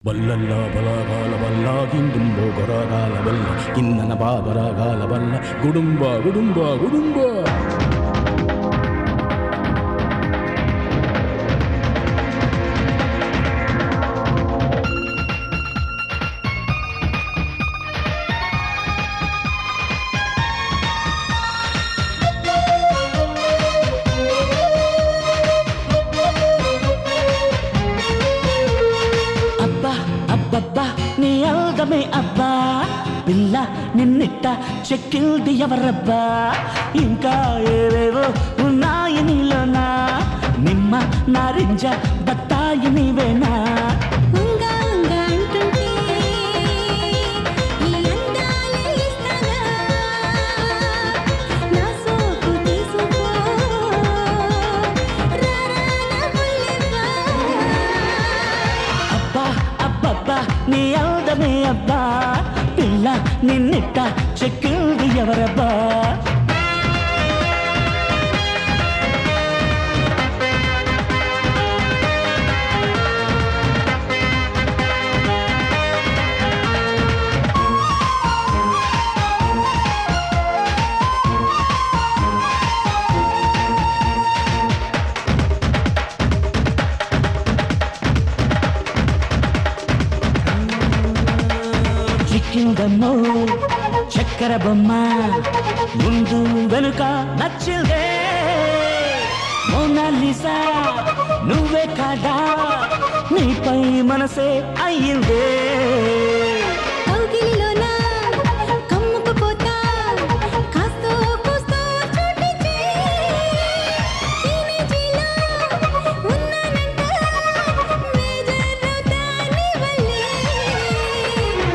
ಬಲ್ಲಲ್ಲ ಬಲಗಾಲ ಬಲ್ಲ ಗಿಂದುಂಬೋ ಗೊರಗಾಲ ಬಲ್ಲ ಕಿನ್ನನ ಬಾಬರಗಾಲ ಬಲ್ಲ ಗುಡುಂಬ ಗುಡುಂಬ ಗುಡುಂಬ అబ్బబ్బా నీ అందమే అబ్బా పిల్ల నిన్నిట్ట చెక్కిల్ది ఎవరబ్బా ఇంకా ఏవేవో ఉన్నాయి నీలోనా నిమ్మ నారింజ బత్తాయి నీవేనా నీ అందమే అబ్బా పిల్ల నిన్నిట్ట చెక్కిల్ది ఎవరబ్బా చిక్కిందమ్మో చక్కెర బొమ్మ ముందు వెనుక నచ్చిందే మోనాలిసా నువ్వే కాదా నీపై మనసే అయ్యిందే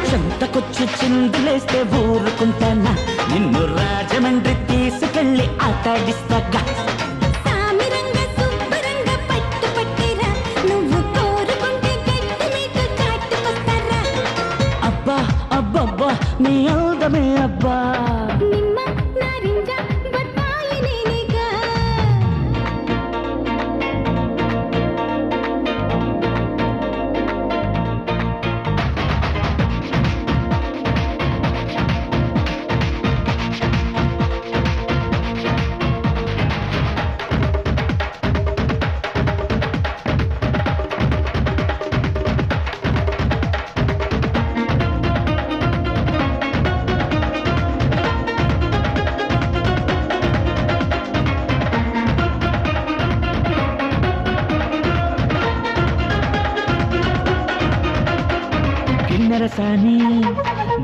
చెంతకొచ్చి చిందులేస్తే ఊరుకుంటానా నిన్ను రాజమండ్రి తీసుకెళ్ళి ఆటాడిస్తాగా అబ్బా అబ్బబ్బా నీ అందమే అబ్బా రసాని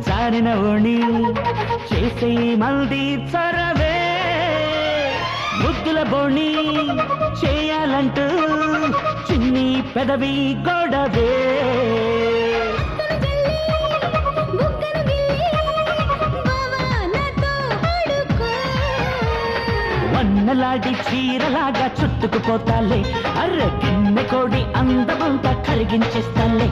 జారిన ఓణి చేసే మల్ది చరవే ముద్దుల బోణి చేయాలంటూ చిన్ని పెదవి గొడవే వన్నలాడి చీరలాగా చుట్టుకుపోతాలే అర్ర గిన్నె కోడి అందమంతా కరిగించేస్తాలే